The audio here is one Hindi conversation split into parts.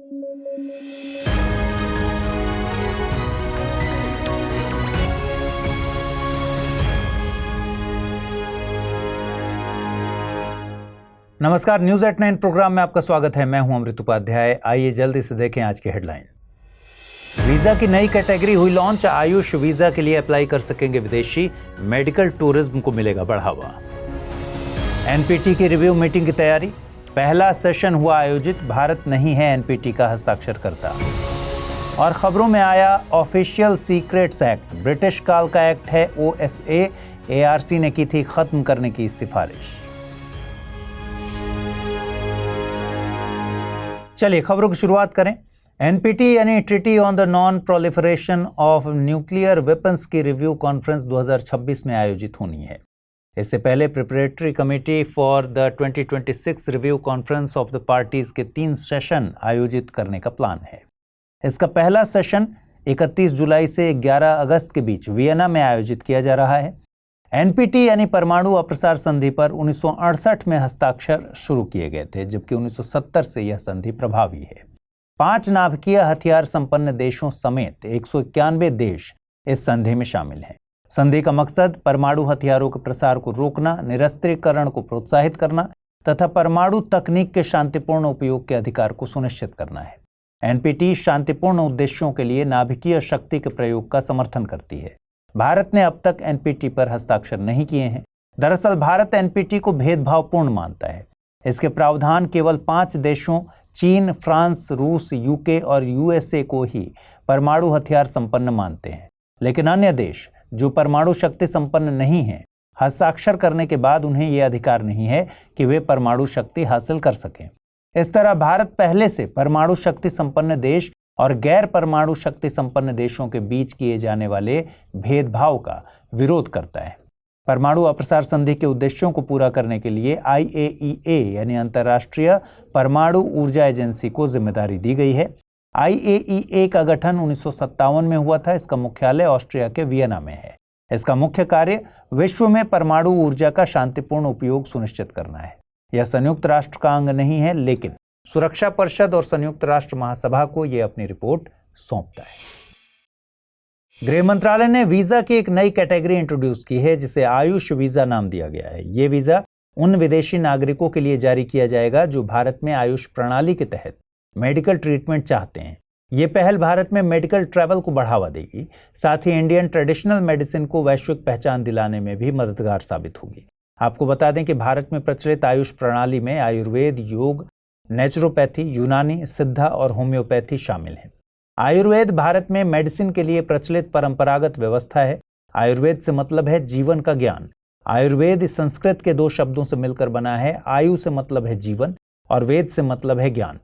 नमस्कार, न्यूज एट 9 प्रोग्राम में आपका स्वागत है। मैं हूं अमृत उपाध्याय। आइए जल्दी से देखें आज की हेडलाइन। वीजा की नई कैटेगरी हुई लॉन्च। आयुष वीजा के लिए अप्लाई कर सकेंगे विदेशी। मेडिकल टूरिज्म को मिलेगा बढ़ावा। एनपीटी की रिव्यू मीटिंग की तैयारी। पहला सेशन हुआ आयोजित। भारत नहीं है एनपीटी का हस्ताक्षरकर्ता। और खबरों में आया ऑफिशियल सीक्रेट्स एक्ट। ब्रिटिश काल का एक्ट है OSA। ARC ने की थी खत्म करने की सिफारिश। चलिए खबरों की शुरुआत करें। एनपीटी यानी treaty on the non proliferation of nuclear weapons की रिव्यू कॉन्फ्रेंस 2026 में आयोजित होनी है। इससे पहले preparatory committee for the 2026 review conference of the parties के 3 सेशन आयोजित करने का प्लान है। इसका पहला सेशन 31 जुलाई से 11 अगस्त के बीच वियना में आयोजित किया जा रहा है। एनपीटी यानी परमाणु अप्रसार संधि पर 1968 में हस्ताक्षर शुरू किए गए थे, जबकि 1970 से यह संधि प्रभावी है। 5 नाभिकीय हथियार संपन्न देशों समेत 191 देश इस संधि में शामिल हैं। संधि का मकसद परमाणु हथियारों के प्रसार को रोकना, निरस्त्रीकरण को प्रोत्साहित करना तथा परमाणु तकनीक के शांतिपूर्ण उपयोग के अधिकार को सुनिश्चित करना है। एनपीटी शांतिपूर्ण उद्देश्यों के लिए नाभिकीय शक्ति के प्रयोग का समर्थन करती है। भारत ने अब तक एनपीटी पर हस्ताक्षर नहीं किए हैं। दरअसल भारत एनपीटी को भेदभावपूर्ण मानता है। इसके प्रावधान केवल 5 देशों चीन, फ्रांस, रूस, यूके और यूएसए को ही परमाणु हथियार संपन्न मानते हैं, लेकिन अन्य देश जो परमाणु शक्ति संपन्न नहीं हैं, हस्ताक्षर करने के बाद उन्हें यह अधिकार नहीं है कि वे परमाणु शक्ति हासिल कर सकें। इस तरह भारत पहले से परमाणु शक्ति संपन्न देश और गैर परमाणु शक्ति संपन्न देशों के बीच किए जाने वाले भेदभाव का विरोध करता है। परमाणु अप्रसार संधि के उद्देश्यों को पूरा करने के लिए IAEA यानी अंतर्राष्ट्रीय परमाणु ऊर्जा एजेंसी को जिम्मेदारी दी गई है। IAEA का गठन 1957 में हुआ था। इसका मुख्यालय ऑस्ट्रिया के वियना में है। इसका मुख्य कार्य विश्व में परमाणु ऊर्जा का शांतिपूर्ण उपयोग सुनिश्चित करना है। यह संयुक्त राष्ट्र का अंग नहीं है, लेकिन सुरक्षा परिषद और संयुक्त राष्ट्र महासभा को यह अपनी रिपोर्ट सौंपता है। गृह मंत्रालय ने वीजा की एक नई कैटेगरी इंट्रोड्यूस की है, जिसे आयुष वीजा नाम दिया गया है। यह वीजा उन विदेशी नागरिकों के लिए जारी किया जाएगा जो भारत में आयुष प्रणाली के तहत मेडिकल ट्रीटमेंट चाहते हैं। यह पहल भारत में मेडिकल ट्रैवल को बढ़ावा देगी, साथ ही इंडियन ट्रेडिशनल मेडिसिन को वैश्विक पहचान दिलाने में भी मददगार साबित होगी। आपको बता दें कि भारत में प्रचलित आयुष प्रणाली में आयुर्वेद, योग, नेचुरोपैथी, यूनानी, सिद्धा और होम्योपैथी शामिल हैं। आयुर्वेद भारत में मेडिसिन के लिए प्रचलित परंपरागत व्यवस्था है। आयुर्वेद से मतलब है जीवन का ज्ञान। आयुर्वेद संस्कृत के 2 शब्दों से मिलकर बना है। आयु से मतलब है जीवन और वेद से मतलब है ज्ञान।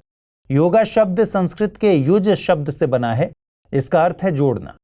योगा शब्द संस्कृत के युज शब्द से बना है। इसका अर्थ है जोड़ना।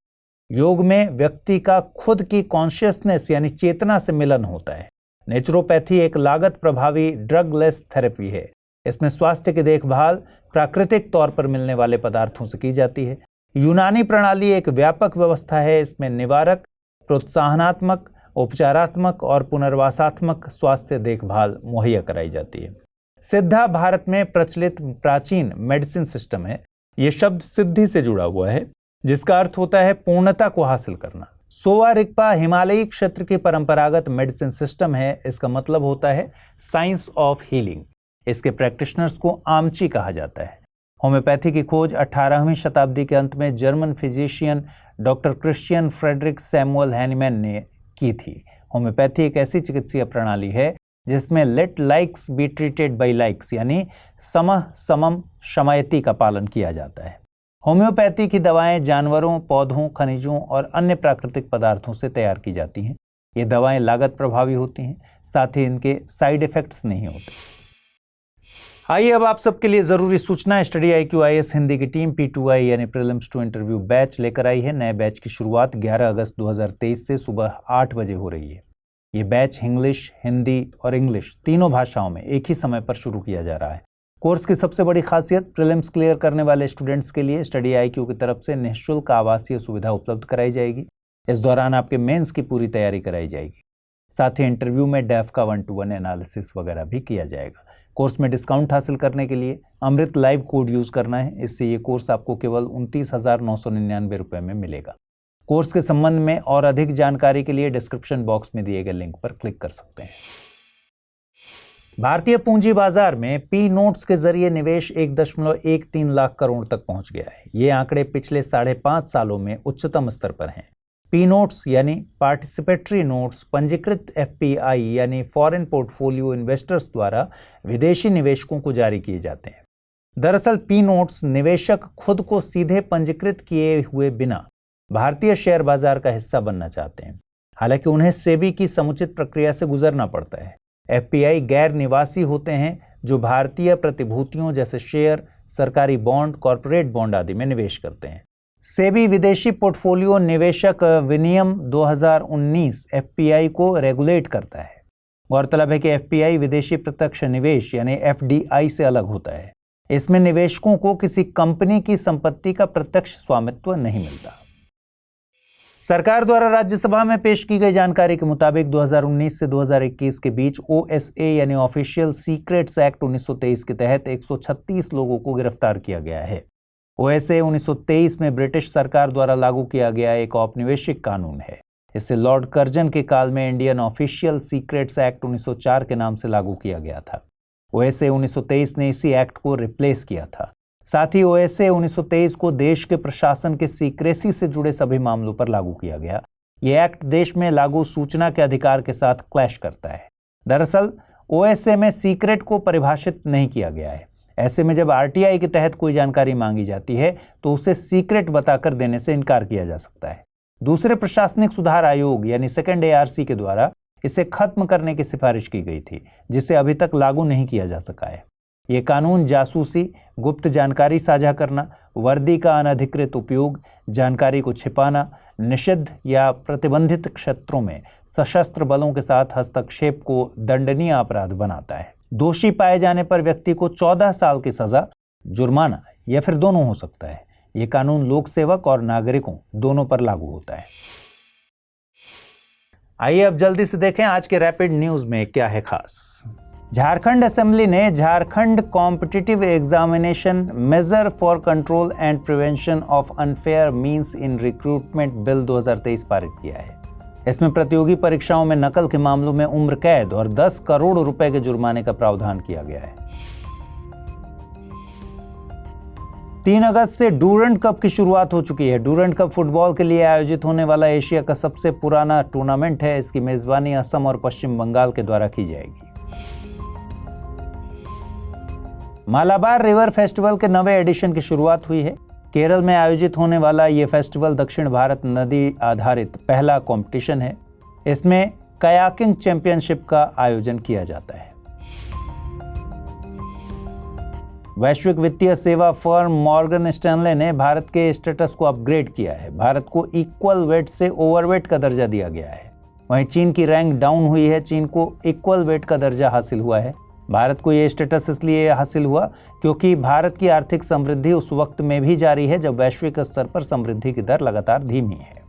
योग में व्यक्ति का खुद की कॉन्शियसनेस यानी चेतना से मिलन होता है। नेचुरोपैथी एक लागत प्रभावी ड्रग लेस थेरेपी है। इसमें स्वास्थ्य की देखभाल प्राकृतिक तौर पर मिलने वाले पदार्थों से की जाती है। यूनानी प्रणाली एक व्यापक व्यवस्था है। इसमें निवारक, प्रोत्साहनात्मक, उपचारात्मक और पुनर्वासात्मक स्वास्थ्य देखभाल मुहैया कराई जाती है। सिद्धा भारत में प्रचलित प्राचीन मेडिसिन सिस्टम है। यह शब्द सिद्धि से जुड़ा हुआ है, जिसका अर्थ होता है पूर्णता को हासिल करना। सोवा रिगपा हिमालयी क्षेत्र की परंपरागत मेडिसिन सिस्टम है। इसका मतलब होता है साइंस ऑफ हीलिंग। इसके प्रैक्टिशनर्स को आमची कहा जाता है। होम्योपैथी की खोज 18वीं शताब्दी के अंत में German physician doctor Christian Friedrich Samuel Hahnemann ने की थी। होम्योपैथी एक ऐसी चिकित्सीय प्रणाली है जिसमें let likes be treated by likes यानी समः समम शमयति का पालन किया जाता है। होम्योपैथी की दवाएं जानवरों, पौधों, खनिजों और अन्य प्राकृतिक पदार्थों से तैयार की जाती हैं। ये दवाएं लागत प्रभावी होती हैं, साथ ही इनके साइड इफेक्ट्स नहीं होते। आइए अब आप सबके लिए जरूरी सूचना। स्टडी IQ IAS हिंदी की टीम P2I यानी प्रीलिम्स टू इंटरव्यू बैच लेकर आई है। नए बैच की शुरुआत 11 अगस्त 2023 से सुबह 8 बजे हो रही है। ये बैच इंग्लिश, हिंदी और इंग्लिश तीनों भाषाओं में एक ही समय पर शुरू किया जा रहा है। कोर्स की सबसे बड़ी खासियत, प्रीलिम्स क्लियर करने वाले स्टूडेंट्स के लिए स्टडी IQ की तरफ से निःशुल्क आवासीय सुविधा उपलब्ध कराई जाएगी। इस दौरान आपके मेंस की पूरी तैयारी कराई जाएगी। साथ ही इंटरव्यू में डेफ का 1-to-1 एनालिसिस वगैरह भी किया जाएगा। कोर्स में डिस्काउंट हासिल करने के लिए अमृत लाइव कोड यूज करना है। इससे ये कोर्स आपको केवल 29,999 रुपये में मिलेगा। कोर्स के संबंध में और अधिक जानकारी के लिए डिस्क्रिप्शन बॉक्स में दिए गए लिंक पर क्लिक कर सकते हैं। भारतीय पूंजी बाजार में पी नोट्स के जरिए निवेश 1.13 लाख करोड़ तक पहुंच गया है। ये आंकड़े पिछले 5.5 सालों में उच्चतम स्तर पर हैं। पी नोट्स यानी पार्टिसिपेटरी नोट्स पंजीकृत एफपीआई यानी फॉरेन पोर्टफोलियो इन्वेस्टर्स द्वारा विदेशी निवेशकों को जारी किए जाते हैं। दरअसल पी नोट्स निवेशक खुद को सीधे पंजीकृत किए हुए बिना भारतीय शेयर बाजार का हिस्सा बनना चाहते हैं। हालांकि उन्हें सेबी की समुचित प्रक्रिया से गुजरना पड़ता है। एफपीआई गैर निवासी होते हैं जो भारतीय प्रतिभूतियों जैसे शेयर, सरकारी बॉन्ड, कॉरपोरेट बॉन्ड आदि में निवेश करते हैं। सेबी विदेशी पोर्टफोलियो निवेशक विनियम 2019 एफपीआई को रेगुलेट करता है। गौरतलब है कि एफपीआई विदेशी प्रत्यक्ष निवेश यानी एफडीआई से अलग होता है। इसमें निवेशकों को किसी कंपनी की संपत्ति का प्रत्यक्ष स्वामित्व नहीं मिलता। सरकार द्वारा राज्यसभा में पेश की गई जानकारी के मुताबिक 2019 से 2021 के बीच ओएसए यानी ऑफिशियल सीक्रेट्स एक्ट 1923 के तहत 136 लोगों को गिरफ्तार किया गया है। ओएसए 1923 में ब्रिटिश सरकार द्वारा लागू किया गया एक औपनिवेशिक कानून है। इससे लॉर्ड कर्जन के काल में इंडियन ऑफिशियल सीक्रेट्स एक्ट 1904 के नाम से लागू किया गया था। ओएसए 1923 ने इसी एक्ट को रिप्लेस किया था। साथ ही ओएसए 1923 को देश के प्रशासन के सीक्रेसी से जुड़े सभी मामलों पर लागू किया गया। यह एक्ट देश में लागू सूचना के अधिकार के साथ क्लैश करता है। दरअसल ओएसए में सीक्रेट को परिभाषित नहीं किया गया है। ऐसे में जब आरटीआई के तहत कोई जानकारी मांगी जाती है तो उसे सीक्रेट बताकर देने से इनकार किया जा सकता है। दूसरे प्रशासनिक सुधार आयोग यानी सेकंड एआरसी के द्वारा इसे खत्म करने की सिफारिश की गई थी, जिसे अभी तक लागू नहीं किया जा सका है। ये कानून जासूसी, गुप्त जानकारी साझा करना, वर्दी का अनधिकृत उपयोग, जानकारी को छिपाना, निषिद्ध या प्रतिबंधित क्षेत्रों में सशस्त्र बलों के साथ हस्तक्षेप को दंडनीय अपराध बनाता है। दोषी पाए जाने पर व्यक्ति को 14 साल की सजा, जुर्माना या फिर दोनों हो सकता है। ये कानून लोक सेवक और नागरिकों दोनों पर लागू होता है। आइए अब जल्दी से देखें आज के रैपिड न्यूज में क्या है खास। झारखंड असेंबली ने Jharkhand competitive examination measure for control and prevention of unfair means in recruitment bill 2023 पारित किया है। इसमें प्रतियोगी परीक्षाओं में नकल के मामलों में उम्र कैद और 10 करोड़ रुपए के जुर्माने का प्रावधान किया गया है। 3 अगस्त से डूरंड कप की शुरुआत हो चुकी है। डूरंड कप फुटबॉल के लिए आयोजित होने वाला एशिया का सबसे पुराना टूर्नामेंट है। इसकी मेजबानी असम और पश्चिम बंगाल के द्वारा की जाएगी। मालाबार रिवर फेस्टिवल के 9वें एडिशन की शुरुआत हुई है। केरल में आयोजित होने वाला ये फेस्टिवल दक्षिण भारत नदी आधारित पहला कंपटीशन है। इसमें कयाकिंग चैंपियनशिप का आयोजन किया जाता है। वैश्विक वित्तीय सेवा फर्म मॉर्गन स्टैनले ने भारत के स्टेटस को अपग्रेड किया है। भारत को इक्वल वेट से ओवरवेट का दर्जा दिया गया है। वहीं चीन की रैंक डाउन हुई है। चीन को इक्वल वेट का दर्जा हासिल हुआ है। भारत को यह स्टेटस इसलिए हासिल हुआ क्योंकि भारत की आर्थिक समृद्धि उस वक्त में भी जारी है जब वैश्विक स्तर पर समृद्धि की दर लगातार धीमी है।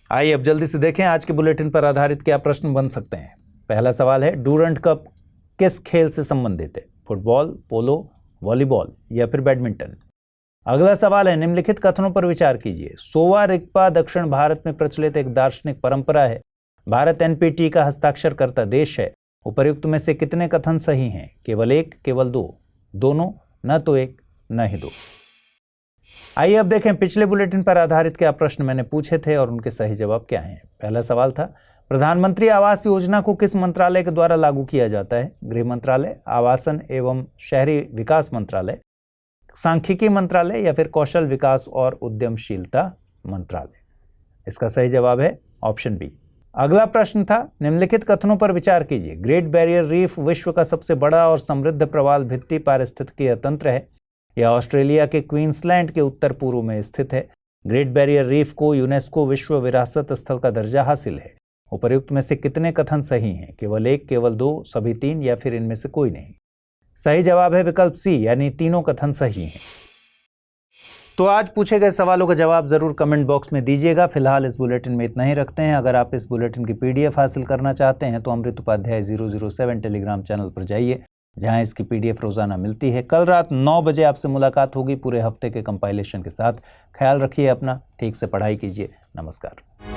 आइए अब जल्दी से देखें आज के बुलेटिन पर आधारित क्या प्रश्न बन सकते हैं। पहला सवाल है, डूरंड कप किस खेल से संबंधित है? फुटबॉल, पोलो, वॉलीबॉल या फिर बैडमिंटन? अगला सवाल है, निम्नलिखित कथनों पर विचार कीजिए। सोवा रिगपा दक्षिण भारत में प्रचलित एक दार्शनिक परंपरा है। भारत एनपीटी का हस्ताक्षरकर्ता देश है। उपर्युक्त में से कितने कथन सही हैं? केवल एक, केवल दो, दोनों, न तो एक न ही दो। आइए अब देखें पिछले बुलेटिन पर आधारित क्या प्रश्न मैंने पूछे थे और उनके सही जवाब क्या हैं। पहला सवाल था, प्रधानमंत्री आवास योजना को किस मंत्रालय के द्वारा लागू किया जाता है? गृह मंत्रालय, आवासन एवं शहरी विकास मंत्रालय, सांख्यिकी मंत्रालय या फिर कौशल विकास और उद्यमशीलता मंत्रालय? इसका सही जवाब है ऑप्शन बी। अगला प्रश्न था, निम्नलिखित कथनों पर विचार कीजिए। ग्रेट बैरियर रीफ विश्व का सबसे बड़ा और समृद्ध प्रवाल भित्ति पारिस्थितिकीय तंत्र है। यह ऑस्ट्रेलिया के क्वींसलैंड के उत्तर पूर्व में स्थित है। ग्रेट बैरियर रीफ को यूनेस्को विश्व विरासत स्थल का दर्जा हासिल है। उपर्युक्त में से कितने कथन सही हैं? केवल एक, केवल दो, सभी तीन या फिर इनमें से कोई नहीं? सही जवाब है विकल्प सी, यानी तीनों कथन सही हैं। तो आज पूछे गए सवालों का जवाब जरूर कमेंट बॉक्स में दीजिएगा। फिलहाल इस बुलेटिन में इतना ही रखते हैं। अगर आप इस बुलेटिन की PDF हासिल करना चाहते हैं तो अमृत उपाध्याय 007 टेलीग्राम चैनल पर जाइए, जहां इसकी PDF रोजाना मिलती है। कल रात 9 बजे आपसे मुलाकात होगी पूरे हफ्ते के कंपाइलेशन के साथ। ख्याल रखिए अपना, ठीक से पढ़ाई कीजिए। नमस्कार।